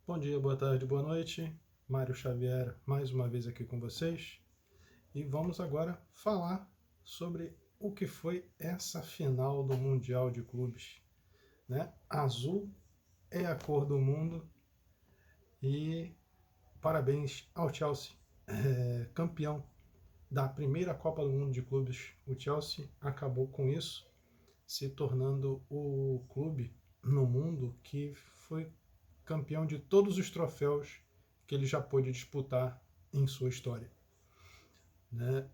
Bom dia, boa tarde, boa noite. Mário Xavier, mais uma vez aqui com vocês. E vamos agora falar sobre o que foi essa final do Mundial de Clubes, né? Azul é a cor do mundo e parabéns ao Chelsea, campeão da primeira Copa do Mundo de Clubes. O Chelsea acabou com isso, se tornando o clube no mundo que foi campeão de todos os troféus que ele já pôde disputar em sua história. Né?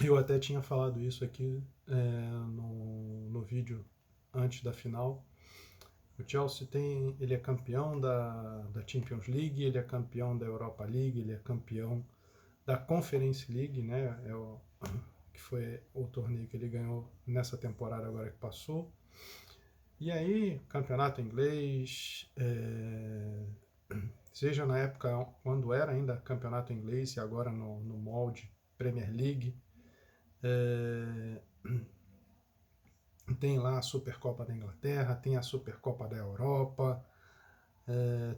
Eu até tinha falado isso aqui no vídeo antes da final. O Chelsea ele é campeão da Champions League, ele é campeão da Europa League, ele é campeão da Conference League, né? Que foi o torneio que ele ganhou nessa temporada agora que passou. E aí, campeonato inglês, seja na época quando era ainda campeonato inglês e agora no molde Premier League, tem lá a Supercopa da Inglaterra, tem a Supercopa da Europa,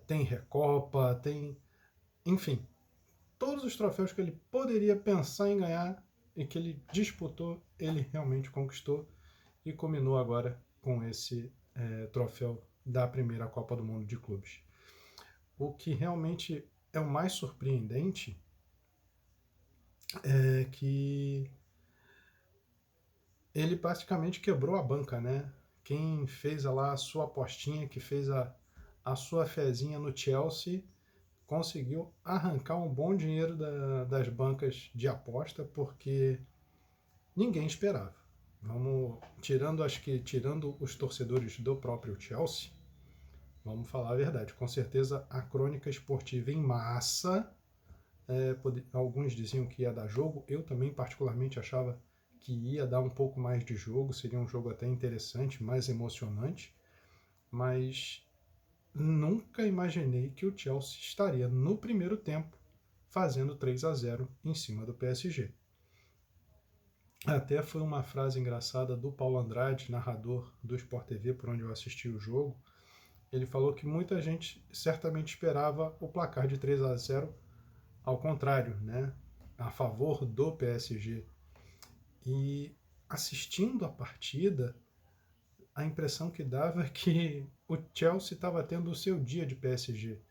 tem Recopa, enfim, todos os troféus que ele poderia pensar em ganhar e que ele disputou, ele realmente conquistou e culminou agora com esse troféu da primeira Copa do Mundo de Clubes. O que realmente é o mais surpreendente é que ele praticamente quebrou a banca, né? Quem fez lá a sua apostinha, que fez a sua fezinha no Chelsea, conseguiu arrancar um bom dinheiro das bancas de aposta, porque ninguém esperava. Tirando os torcedores do próprio Chelsea, vamos falar a verdade, com certeza a crônica esportiva em massa, alguns diziam que ia dar jogo, eu também particularmente achava que ia dar um pouco mais de jogo, seria um jogo até interessante, mais emocionante, mas nunca imaginei que o Chelsea estaria no primeiro tempo fazendo 3-0 em cima do PSG. Até foi uma frase engraçada do Paulo Andrade, narrador do Sport TV, por onde eu assisti o jogo. Ele falou que muita gente certamente esperava o placar de 3-0 ao contrário, né? A favor do PSG. E assistindo a partida, a impressão que dava é que o Chelsea estava tendo o seu dia de PSG,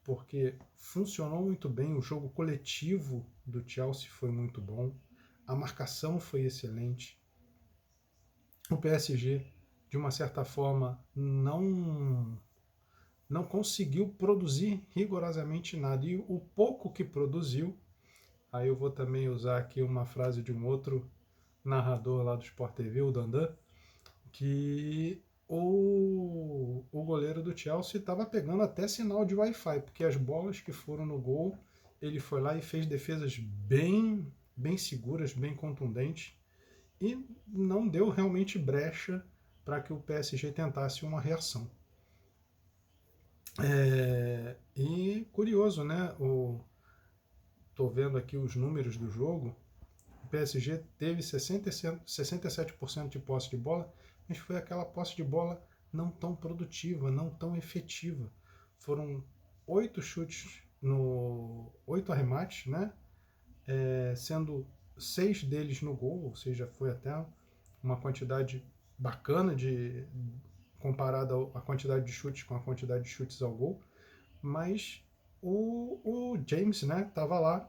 porque funcionou muito bem, o jogo coletivo do Chelsea foi muito bom, a marcação foi excelente, o PSG, de uma certa forma, não conseguiu produzir rigorosamente nada, e o pouco que produziu, aí eu vou também usar aqui uma frase de um outro narrador lá do Sport TV, o Dandan, que o goleiro do Chelsea estava pegando até sinal de Wi-Fi, porque as bolas que foram no gol, ele foi lá e fez defesas bem seguras, bem contundentes, e não deu realmente brecha para que o PSG tentasse uma reação. E curioso, né? Tô vendo aqui os números do jogo. O PSG teve 67% de posse de bola, mas foi aquela posse de bola não tão produtiva, não tão efetiva. Foram 8 chutes, 8 arremates, né? Sendo 6 deles no gol, ou seja, foi até uma quantidade bacana comparada à quantidade de chutes com a quantidade de chutes ao gol, mas o James, né, estava lá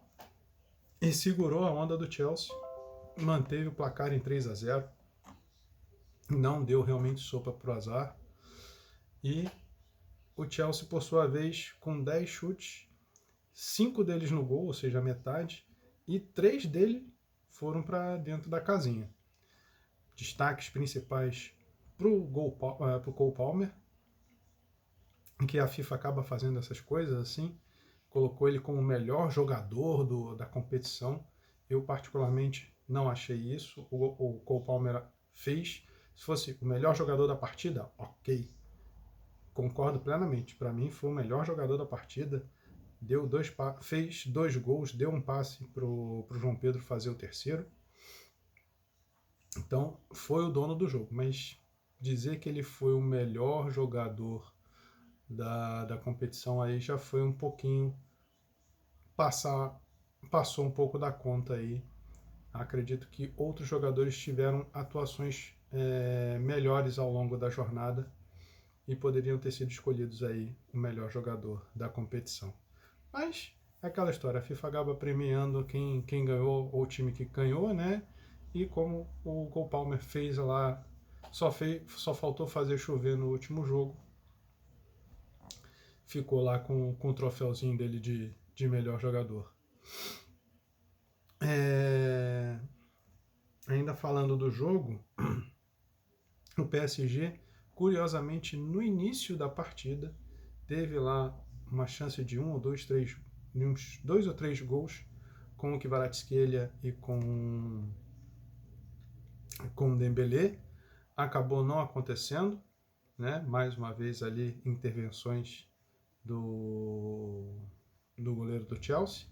e segurou a onda do Chelsea, manteve o placar em 3-0, não deu realmente sopa para o azar, e o Chelsea, por sua vez, com 10 chutes, 5 deles no gol, ou seja, a metade, e 3 deles foram para dentro da casinha. Destaques principais para o Cole Palmer, que a FIFA acaba fazendo essas coisas assim, colocou ele como o melhor jogador da competição. Eu particularmente não achei isso, o Cole Palmer fez. Se fosse o melhor jogador da partida, ok, concordo plenamente, para mim foi o melhor jogador da partida, fez 2 gols, deu um passe para o João Pedro fazer o terceiro, então foi o dono do jogo, mas dizer que ele foi o melhor jogador da competição aí já foi um pouquinho, passou um pouco da conta aí. Acredito que outros jogadores tiveram atuações melhores ao longo da jornada e poderiam ter sido escolhidos aí o melhor jogador da competição. Mas é aquela história, a FIFA acaba premiando quem ganhou ou o time que ganhou, né? E como o Cole Palmer fez lá, só faltou fazer chover no último jogo, ficou lá com o troféuzinho dele de melhor jogador. Ainda falando do jogo, o PSG, curiosamente, no início da partida, teve lá uma chance de uns 2 ou 3 gols com o Kvaratskhelia e com o Dembélé. Acabou não acontecendo, né? Mais uma vez ali intervenções do goleiro do Chelsea.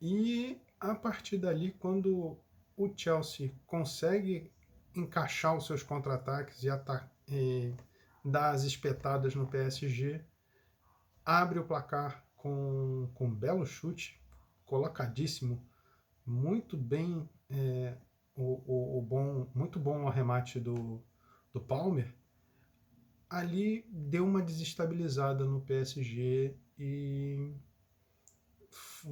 E a partir dali, quando o Chelsea consegue encaixar os seus contra-ataques e dar as espetadas no PSG, abre o placar com um belo chute, colocadíssimo, muito bem, muito bom o arremate do Palmer. Ali deu uma desestabilizada no PSG e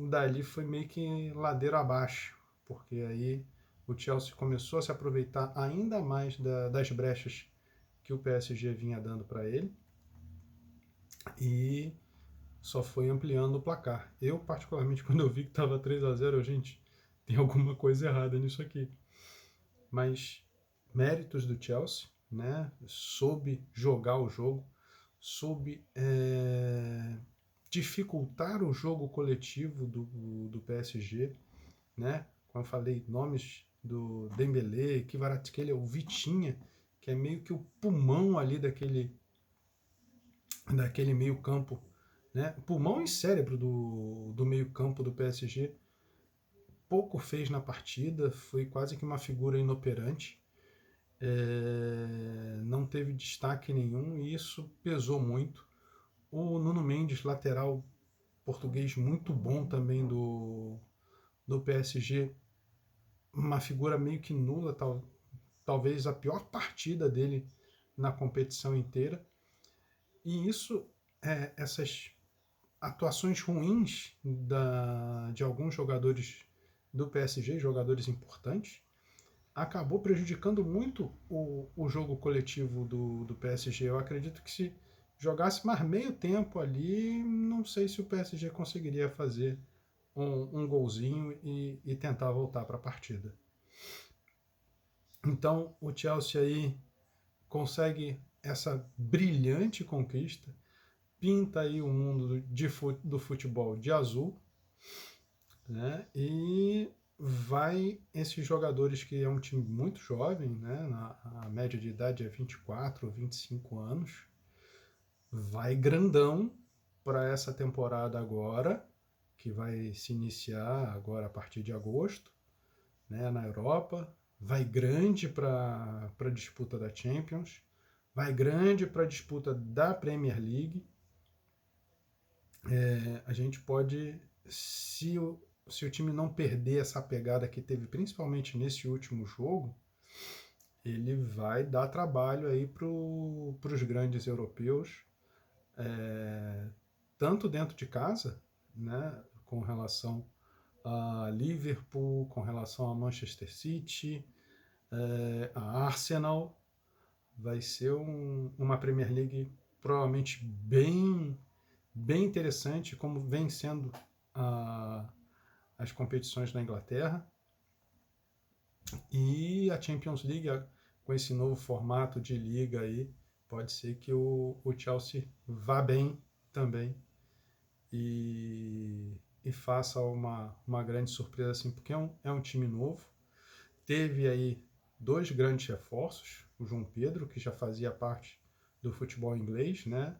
dali foi meio que ladeira abaixo, porque aí o Chelsea começou a se aproveitar ainda mais das brechas que o PSG vinha dando para ele e só foi ampliando o placar. Eu, particularmente, quando eu vi que estava 3-0, gente, tem alguma coisa errada nisso aqui. Mas méritos do Chelsea, né? Soube jogar o jogo, soube dificultar o jogo coletivo do PSG, né? Como eu falei, nomes do Dembélé, Kvaratskhelia, o Vitinha, que é meio que o pulmão ali daquele meio campo, né? Pulmão e cérebro do meio campo do PSG. Pouco fez na partida, foi quase que uma figura inoperante. Não teve destaque nenhum e isso pesou muito. O Nuno Mendes, lateral português muito bom também do PSG, uma figura meio que nula, talvez a pior partida dele na competição inteira. E isso, essas atuações ruins de alguns jogadores do PSG, jogadores importantes, acabou prejudicando muito o jogo coletivo do PSG. Eu acredito que se jogasse mais meio tempo ali, não sei se o PSG conseguiria fazer um golzinho e tentar voltar para a partida. Então o Chelsea aí consegue essa brilhante conquista, pinta aí o mundo do futebol de azul, né? E vai esses jogadores, que é um time muito jovem, né? A média de idade é 24 ou 25 anos, vai grandão para essa temporada agora, que vai se iniciar agora a partir de agosto, né, na Europa, vai grande para a disputa da Champions, vai grande para a disputa da Premier League. A gente pode, se o time não perder essa pegada que teve principalmente nesse último jogo, ele vai dar trabalho aí para os grandes europeus, tanto dentro de casa, né, com relação a Liverpool, com relação a Manchester City, a Arsenal. Vai ser uma Premier League provavelmente bem interessante, como vem sendo as competições na Inglaterra. E a Champions League, com esse novo formato de liga aí, pode ser que o Chelsea vá bem também e faça uma grande surpresa, assim, porque é um time novo. Teve aí 2 grandes reforços, o João Pedro, que já fazia parte do futebol inglês, né?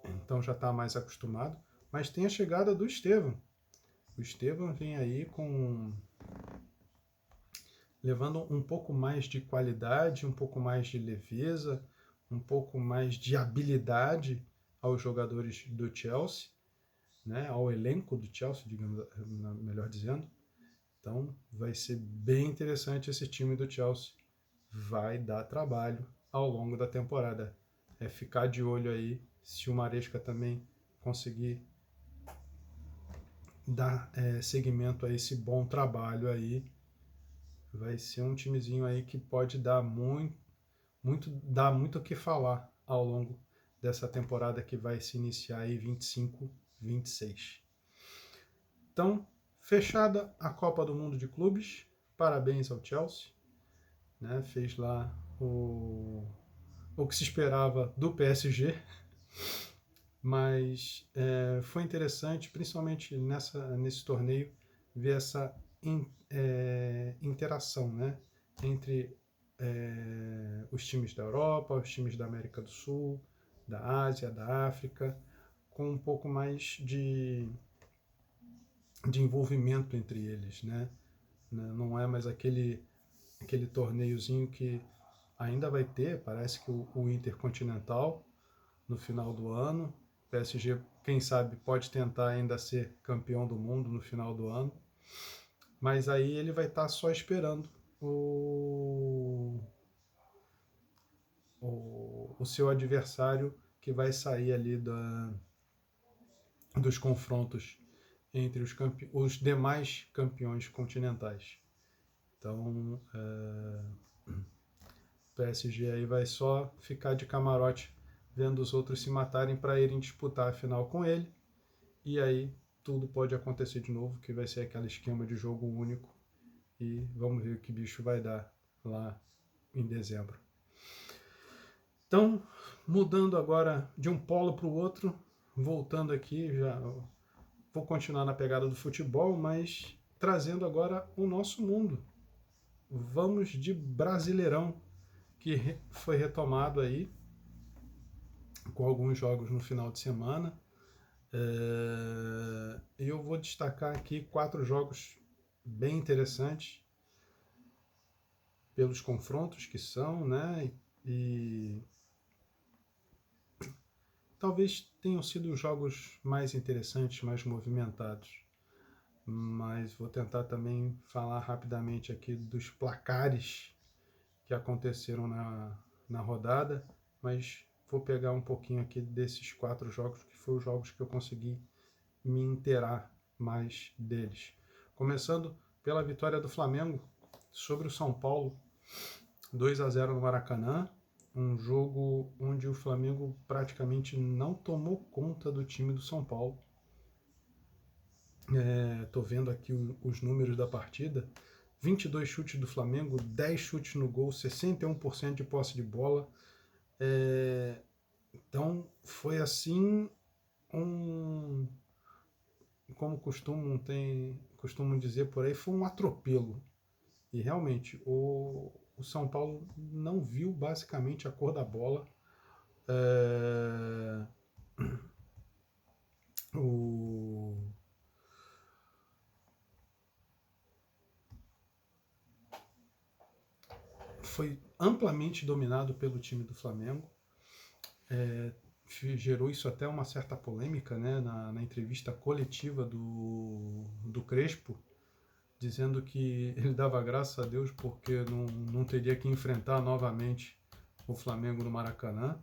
Então já está mais acostumado, mas tem a chegada do Estevam. O Estevam vem aí levando um pouco mais de qualidade, um pouco mais de leveza, um pouco mais de habilidade aos jogadores do Chelsea, né, ao elenco do Chelsea, digamos, melhor dizendo. Então vai ser bem interessante esse time do Chelsea. Vai dar trabalho ao longo da temporada. É ficar de olho aí se o Maresca também conseguir dar seguimento a esse bom trabalho aí. Vai ser um timezinho aí que pode dar dar muito o que falar ao longo dessa temporada que vai se iniciar aí 25-26. Então, fechada a Copa do Mundo de Clubes, parabéns ao Chelsea, né? Fez lá o que se esperava do PSG, mas foi interessante, principalmente nesse torneio, ver essa interação, né? Entre os times da Europa, os times da América do Sul, da Ásia, da África, com um pouco mais de envolvimento entre eles, né? Não é mais aquele torneiozinho que ainda vai ter, parece que o Intercontinental no final do ano. O PSG, quem sabe, pode tentar ainda ser campeão do mundo no final do ano, mas aí ele vai estar só esperando o seu adversário que vai sair ali dos confrontos entre os demais campeões continentais. Então, o PSG aí vai só ficar de camarote vendo os outros se matarem para irem disputar a final com ele, e aí tudo pode acontecer de novo, que vai ser aquele esquema de jogo único, e vamos ver o que bicho vai dar lá em dezembro. Então, mudando agora de um polo para o outro, voltando aqui, já vou continuar na pegada do futebol, mas trazendo agora o nosso mundo. Vamos de Brasileirão, que foi retomado aí com alguns jogos no final de semana. Eu vou destacar aqui 4 jogos bem interessantes pelos confrontos que são, né? E talvez tenham sido os jogos mais interessantes, mais movimentados. Mas vou tentar também falar rapidamente aqui dos placares que aconteceram na rodada, mas vou pegar um pouquinho aqui desses 4 jogos, que foram os jogos que eu consegui me inteirar mais deles. Começando pela vitória do Flamengo sobre o São Paulo, 2-0 no Maracanã, um jogo onde o Flamengo praticamente não tomou conta do time do São Paulo. Tô vendo aqui os números da partida. 22 chutes do Flamengo, 10 chutes no gol, 61% de posse de bola. Então foi assim como costumam dizer por aí, foi um atropelo. E realmente o São Paulo não viu basicamente a cor da bola. Foi amplamente dominado pelo time do Flamengo. Gerou isso até uma certa polêmica, né, na entrevista coletiva do Crespo, dizendo que ele dava graças a Deus porque não teria que enfrentar novamente o Flamengo no Maracanã.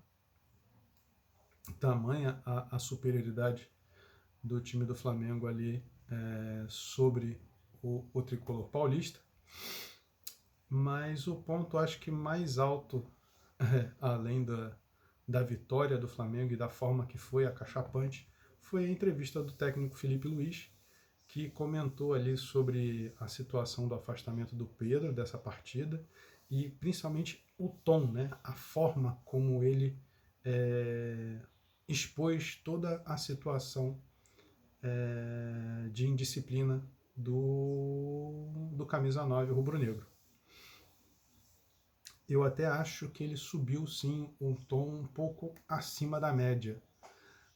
Tamanha a superioridade do time do Flamengo ali sobre o tricolor paulista. Mas o ponto, acho que mais alto, além da vitória do Flamengo e da forma que foi acachapante, foi a entrevista do técnico Felipe Luiz, que comentou ali sobre a situação do afastamento do Pedro dessa partida e principalmente o tom, né, a forma como ele expôs toda a situação de indisciplina do camisa 9 rubro-negro. Eu até acho que ele subiu sim um tom um pouco acima da média,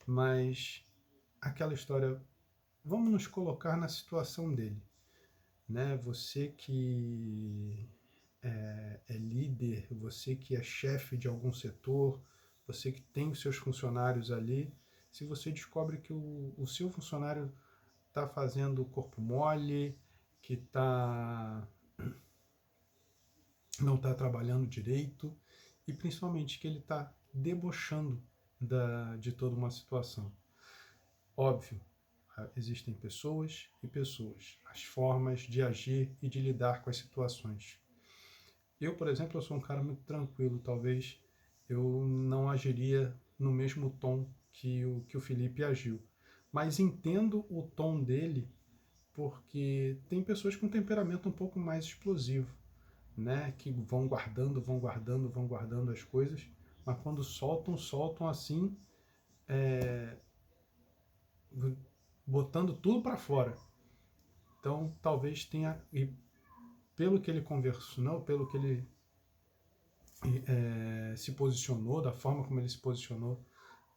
mas aquela história, vamos nos colocar na situação dele, né? Você que é líder, você que é chefe de algum setor, você que tem os seus funcionários ali, se você descobre que o seu funcionário está fazendo corpo mole, que não está trabalhando direito e principalmente que ele está debochando de toda uma situação. Óbvio, existem pessoas e pessoas, as formas de agir e de lidar com as situações. Eu, por exemplo, eu sou um cara muito tranquilo, talvez eu não agiria no mesmo tom que o Felipe agiu. Mas entendo o tom dele, porque tem pessoas com temperamento um pouco mais explosivo, né? Que vão guardando as coisas, mas quando soltam assim, botando tudo para fora. Então, talvez tenha, e pelo que ele conversou, não, pelo que ele se posicionou, da forma como ele se posicionou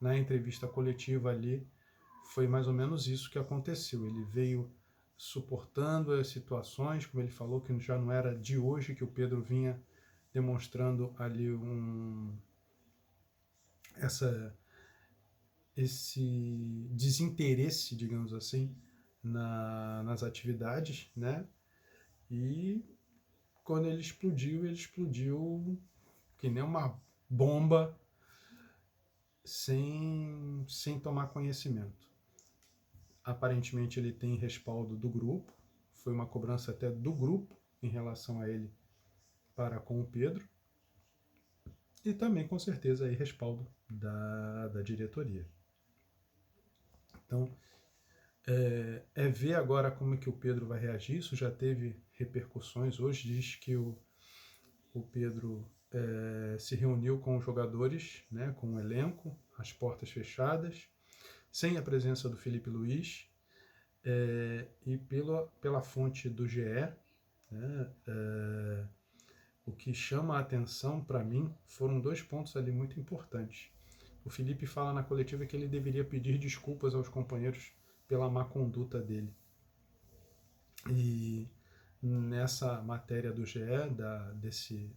na entrevista coletiva ali, foi mais ou menos isso que aconteceu. Ele veio suportando as situações, como ele falou, que já não era de hoje que o Pedro vinha demonstrando ali esse desinteresse, digamos assim, nas atividades, né? E quando ele explodiu que nem uma bomba sem tomar conhecimento. Aparentemente ele tem respaldo do grupo, foi uma cobrança até do grupo em relação a ele para com o Pedro, e também com certeza aí respaldo da diretoria. Então, ver agora como é que o Pedro vai reagir. Isso já teve repercussões. Hoje diz que o Pedro se reuniu com os jogadores, né, com o elenco, as portas fechadas, sem a presença do Felipe Luiz, e pela fonte do GE, né, o que chama a atenção para mim foram 2 pontos ali muito importantes. O Felipe fala na coletiva que ele deveria pedir desculpas aos companheiros pela má conduta dele. E nessa matéria do GE,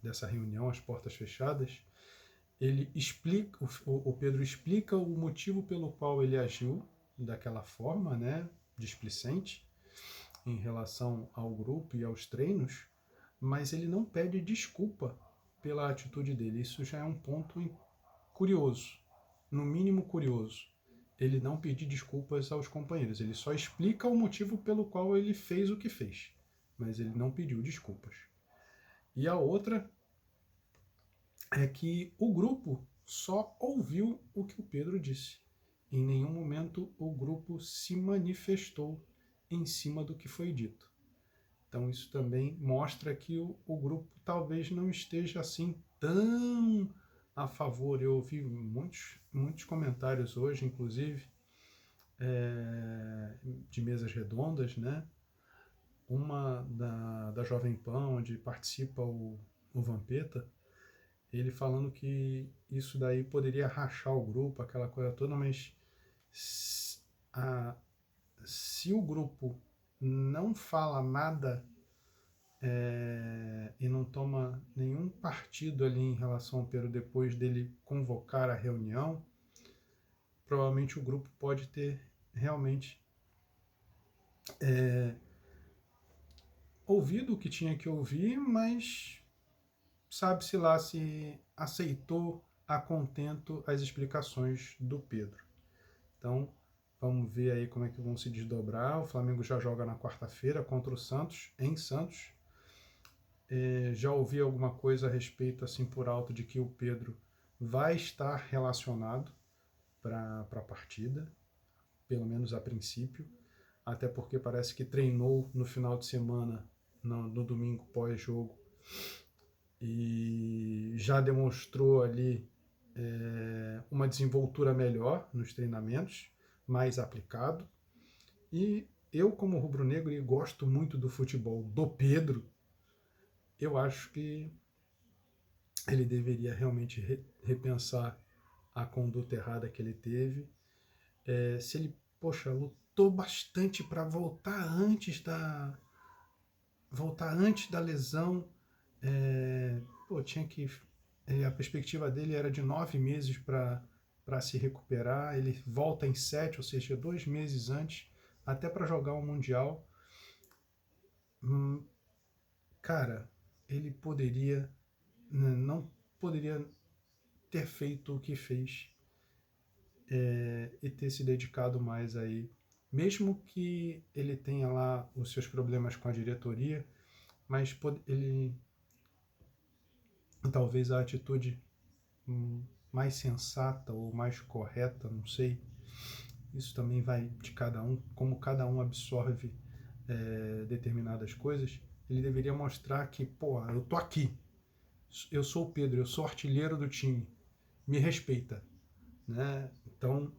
dessa reunião às portas fechadas, ele explica, o Pedro explica o motivo pelo qual ele agiu daquela forma, né, displicente, em relação ao grupo e aos treinos, mas ele não pede desculpa pela atitude dele. Isso já é um ponto curioso, no mínimo curioso. Ele não pedir desculpas aos companheiros, ele só explica o motivo pelo qual ele fez o que fez, mas ele não pediu desculpas. E a outra é que o grupo só ouviu o que o Pedro disse. Em nenhum momento o grupo se manifestou em cima do que foi dito. Então isso também mostra que o grupo talvez não esteja assim tão a favor. Eu ouvi muitos comentários hoje, inclusive, de mesas redondas, né? Uma da Jovem Pan, onde participa o Vampeta, ele falando que isso daí poderia rachar o grupo, aquela coisa toda, mas se o grupo não fala nada e não toma nenhum partido ali em relação ao Pedro depois dele convocar a reunião, provavelmente o grupo pode ter realmente ouvido o que tinha que ouvir, mas sabe-se lá se aceitou a contento as explicações do Pedro. Então, vamos ver aí como é que vão se desdobrar. O Flamengo já joga na quarta-feira contra o Santos, em Santos. Já ouvi alguma coisa a respeito, assim por alto, de que o Pedro vai estar relacionado para a partida, pelo menos a princípio, até porque parece que treinou no final de semana, no domingo pós-jogo, e já demonstrou ali uma desenvoltura melhor nos treinamentos, mais aplicado. E eu, como rubro-negro, e gosto muito do futebol do Pedro, eu acho que ele deveria realmente repensar a conduta errada que ele teve. Se ele, lutou bastante para voltar antes da lesão, Tinha que... a perspectiva dele era de 9 meses para se recuperar, ele volta em 7, ou seja, 2 meses antes, até para jogar o Mundial. Cara, ele poderia, não poderia ter feito o que fez, e ter se dedicado mais aí. Mesmo que ele tenha lá os seus problemas com a diretoria, mas ele, talvez a atitude mais sensata ou mais correta, não sei, isso também vai de cada um, como cada um absorve determinadas coisas. Ele deveria mostrar que, pô, eu tô aqui, eu sou o Pedro, eu sou artilheiro do time, me respeita, né? Então,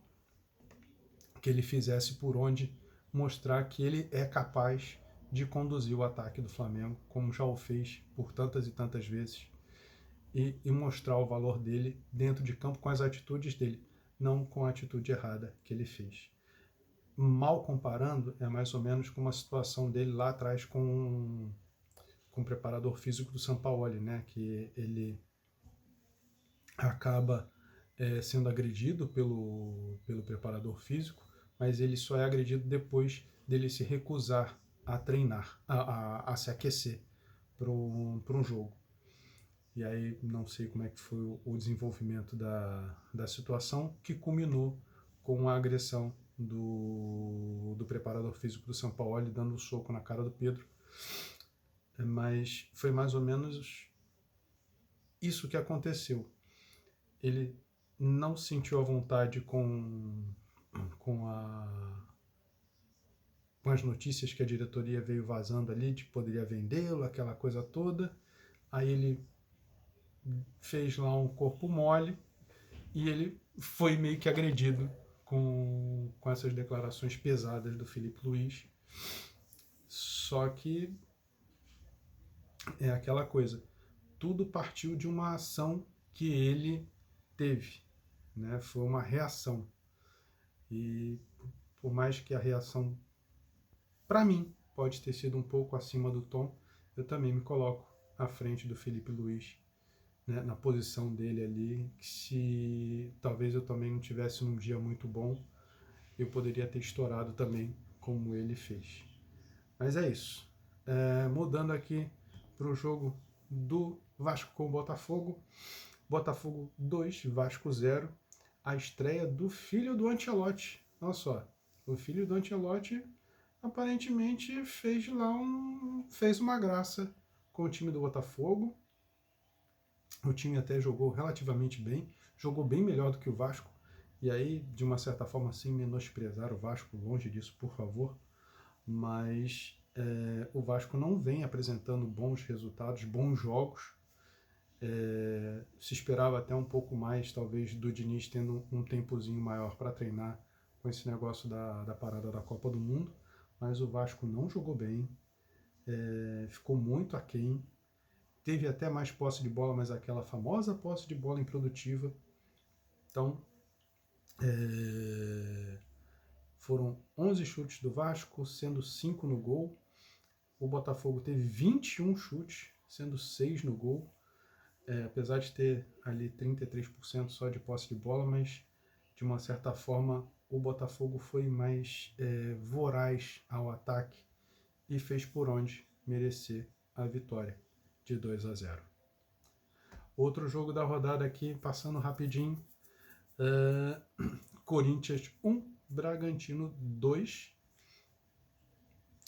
que ele fizesse por onde mostrar que ele é capaz de conduzir o ataque do Flamengo, como já o fez por tantas e tantas vezes, e mostrar o valor dele dentro de campo com as atitudes dele, não com a atitude errada que ele fez. Mal comparando, é mais ou menos como a situação dele lá atrás com o preparador físico do Sampaoli, né? Que ele acaba sendo agredido pelo preparador físico, mas ele só é agredido depois dele se recusar a treinar, a se aquecer para um jogo. E aí não sei como é que foi o desenvolvimento da situação, que culminou com a agressão do preparador físico do Sampaoli, dando um soco na cara do Pedro. Mas foi mais ou menos isso que aconteceu. Ele não sentiu a vontade com, a, com as notícias que a diretoria veio vazando ali, de que poderia vendê-lo, aquela coisa toda. Aí ele fez lá um corpo mole e ele foi meio que agredido com essas declarações pesadas do Felipe Luiz. Só que é aquela coisa, tudo partiu de uma ação que ele teve, né? Foi uma reação. E por mais que a reação, para mim, pode ter sido um pouco acima do tom, eu também me coloco à frente do Felipe Luiz, né, na posição dele ali. Se talvez eu também não tivesse num dia muito bom, eu poderia ter estourado também, como ele fez. Mas é isso. Mudando aqui para o jogo do Vasco com o Botafogo. Botafogo 2, Vasco 0. A estreia do filho do Ancelotti. Olha só, o filho do Ancelotti aparentemente fez uma graça com o time do Botafogo. O time até jogou relativamente bem, jogou bem melhor do que o Vasco. E aí, de uma certa forma, sem menosprezar o Vasco, longe disso, por favor. Mas o Vasco não vem apresentando bons resultados, bons jogos. Se esperava até um pouco mais, talvez, do Diniz tendo um tempozinho maior para treinar com esse negócio da parada da Copa do Mundo. Mas o Vasco não jogou bem, ficou muito aquém. Teve até mais posse de bola, mas aquela famosa posse de bola improdutiva. Então, foram 11 chutes do Vasco, sendo 5 no gol. O Botafogo teve 21 chutes, sendo 6 no gol. Apesar de ter ali 33% só de posse de bola, mas de uma certa forma o Botafogo foi mais voraz ao ataque e fez por onde merecer a vitória de 2-0. Outro jogo da rodada aqui, passando rapidinho, Corinthians 1, Bragantino 2.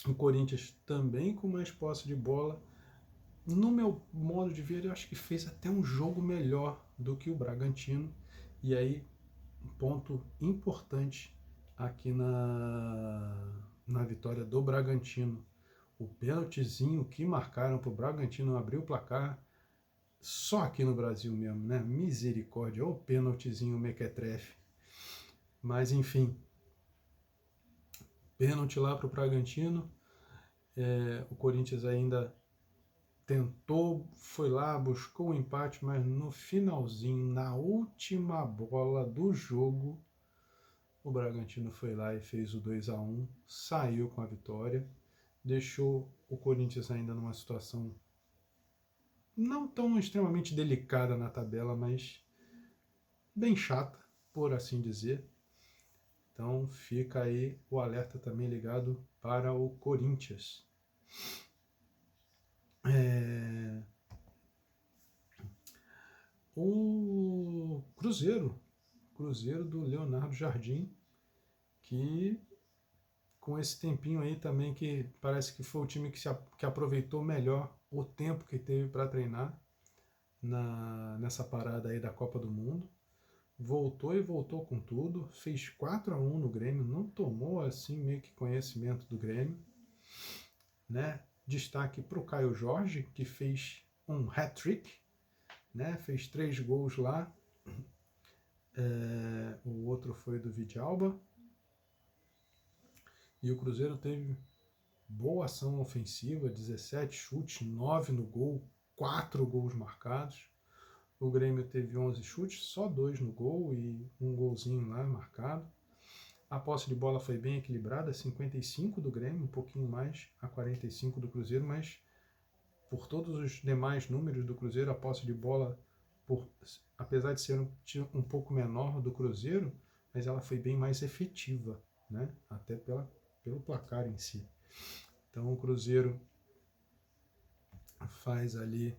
O Corinthians também com mais posse de bola. No meu modo de ver, eu acho que fez até um jogo melhor do que o Bragantino. E aí, um ponto importante aqui na vitória do Bragantino. O pênaltizinho que marcaram para o Bragantino abrir o placar, só aqui no Brasil mesmo, né? Misericórdia, o pênaltizinho mequetrefe. Mas enfim, pênalti lá para o Bragantino. O Corinthians ainda tentou, foi lá, buscou um empate, mas no finalzinho, na última bola do jogo, o Bragantino foi lá e fez o 2-1, saiu com a vitória, deixou o Corinthians ainda numa situação não tão extremamente delicada na tabela, mas bem chata, por assim dizer. Então fica aí o alerta também ligado para o Corinthians. O Cruzeiro do Leonardo Jardim, que com esse tempinho aí também, que parece que foi o time que aproveitou melhor o tempo que teve para treinar nessa parada aí da Copa do Mundo. Voltou com tudo, fez 4-1 no Grêmio, não tomou assim meio que conhecimento do Grêmio, né? Destaque para o Caio Jorge, que fez um hat-trick, né? Fez 3 gols lá. O outro foi do Vidalba. E o Cruzeiro teve boa ação ofensiva, 17 chutes, 9 no gol, 4 gols marcados. O Grêmio teve 11 chutes, só 2 no gol e um golzinho lá marcado. A posse de bola foi bem equilibrada, 55 do Grêmio, um pouquinho mais a 45 do Cruzeiro, mas por todos os demais números do Cruzeiro, a posse de bola, apesar de ser um pouco menor do Cruzeiro, mas ela foi bem mais efetiva, né? Até pelo placar em si. Então o Cruzeiro faz ali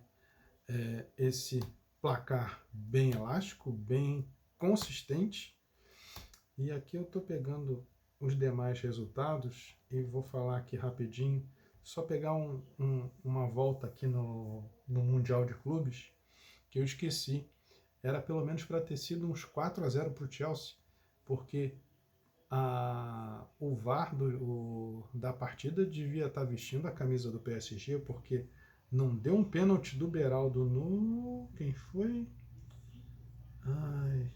esse placar bem elástico, bem consistente. E aqui eu estou pegando os demais resultados e vou falar aqui rapidinho, só pegar uma volta aqui no Mundial de Clubes, que eu esqueci. Era pelo menos para ter sido uns 4-0 para o Chelsea, porque o VAR da partida devia estar vestindo a camisa do PSG, porque não deu um pênalti do Beraldo no... Quem foi? Ai,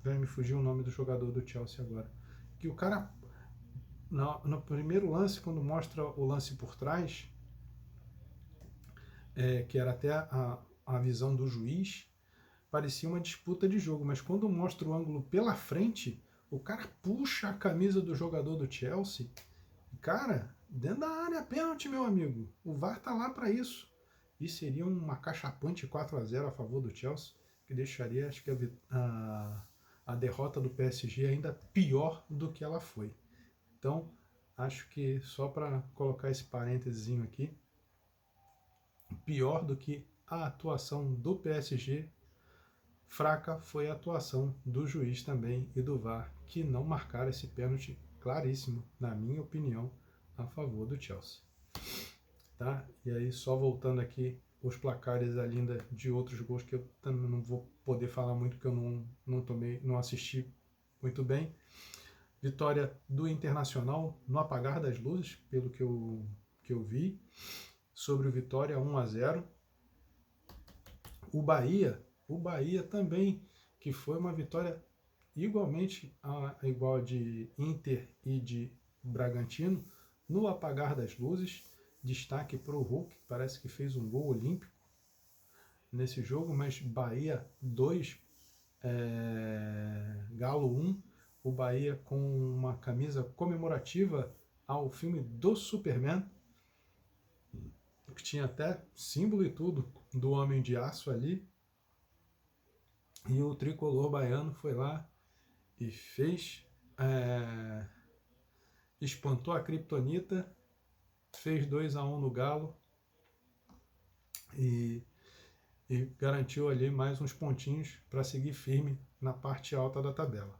vai me fugir o nome do jogador do Chelsea agora. Que o cara, no primeiro lance, quando mostra o lance por trás, que era até a visão do juiz, parecia uma disputa de jogo, mas quando mostra o ângulo pela frente, o cara puxa a camisa do jogador do Chelsea. Cara, dentro da área, pênalti, meu amigo. O VAR tá lá para isso. E seria uma cachapante 4-0 a favor do Chelsea, que deixaria, acho que a derrota do PSG ainda pior do que ela foi. Então, acho que só para colocar esse parênteses aqui, pior do que a atuação do PSG, fraca foi a atuação do juiz também e do VAR, que não marcaram esse pênalti claríssimo, na minha opinião, a favor do Chelsea. Tá? E aí, só voltando aqui, os placares ainda de outros gols, que eu também não vou poder falar muito, porque eu não assisti muito bem. Vitória do Internacional no apagar das luzes, pelo que eu vi, sobre o Vitória, 1-0. O Bahia também, que foi uma vitória igualmente igual de Inter e de Bragantino, no apagar das luzes. Destaque para o Hulk, parece que fez um gol olímpico nesse jogo, mas Bahia 2, Galo 1, o Bahia com uma camisa comemorativa ao filme do Superman, que tinha até símbolo e tudo do Homem de Aço ali, e o tricolor baiano foi lá e fez, espantou a Kryptonita, fez 2-1 no Galo e garantiu ali mais uns pontinhos para seguir firme na parte alta da tabela.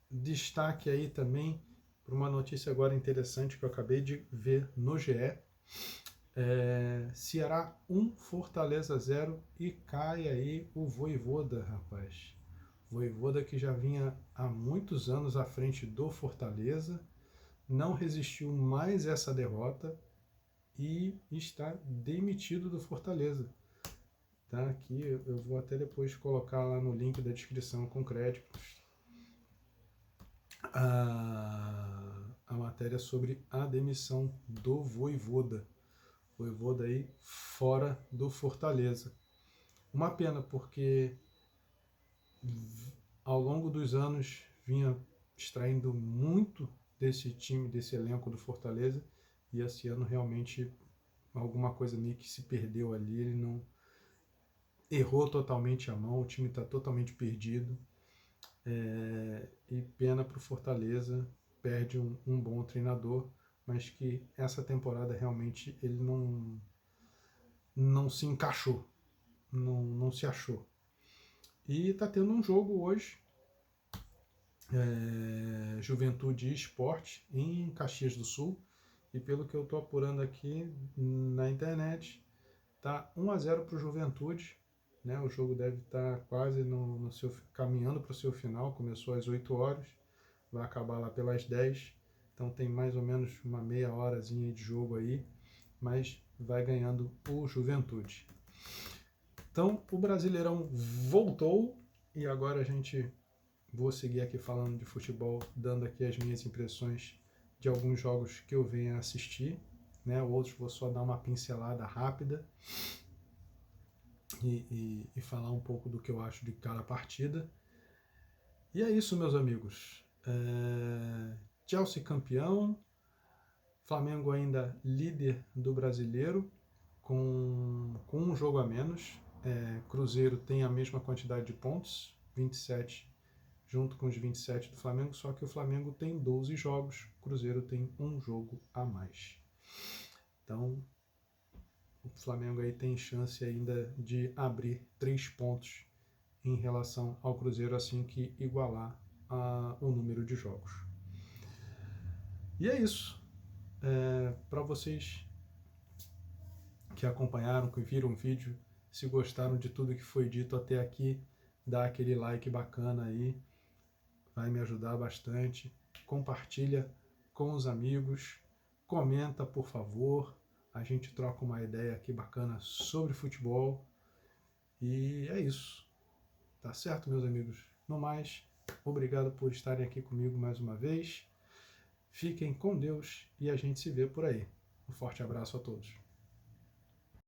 Destaque aí também para uma notícia agora interessante que eu acabei de ver no GE. Ceará 1, Fortaleza 0 e cai aí o Vojvoda, rapaz. Vojvoda que já vinha há muitos anos à frente do Fortaleza, não resistiu mais essa derrota e está demitido do Fortaleza. Tá? Aqui eu vou até depois colocar lá no link da descrição com créditos a matéria sobre a demissão do Vojvoda. Vojvoda aí fora do Fortaleza. Uma pena, porque ao longo dos anos vinha extraindo muito desse time, desse elenco do Fortaleza, e esse ano realmente alguma coisa meio que se perdeu ali, ele não errou totalmente a mão, o time está totalmente perdido. E pena para o Fortaleza, perde um bom treinador, mas que essa temporada realmente ele não se encaixou, não se achou. E está tendo um jogo hoje, Juventude e Sport, em Caxias do Sul, e pelo que eu estou apurando aqui na internet, tá 1-0 para o Juventude, né? O jogo deve estar quase caminhando para o seu final, começou às 8 horas, vai acabar lá pelas 10, então tem mais ou menos uma meia horazinha de jogo aí, mas vai ganhando o Juventude. Então o Brasileirão voltou e agora vou seguir aqui falando de futebol, dando aqui as minhas impressões de alguns jogos que eu venho a assistir, né? Outros vou só dar uma pincelada rápida e falar um pouco do que eu acho de cada partida. E é isso, meus amigos. Chelsea campeão, Flamengo ainda líder do Brasileiro, com um jogo a menos. Cruzeiro tem a mesma quantidade de pontos, 27, junto com os 27 do Flamengo, só que o Flamengo tem 12 jogos, o Cruzeiro tem um jogo a mais. Então, o Flamengo aí tem chance ainda de abrir 3 pontos em relação ao Cruzeiro assim que igualar o número de jogos. E é isso. Para vocês que acompanharam, que viram o vídeo, se gostaram de tudo que foi dito até aqui, dá aquele like bacana aí, vai me ajudar bastante. Compartilha com os amigos, comenta por favor, a gente troca uma ideia aqui bacana sobre futebol. E é isso. Tá certo, meus amigos? No mais, obrigado por estarem aqui comigo mais uma vez. Fiquem com Deus e a gente se vê por aí. Um forte abraço a todos.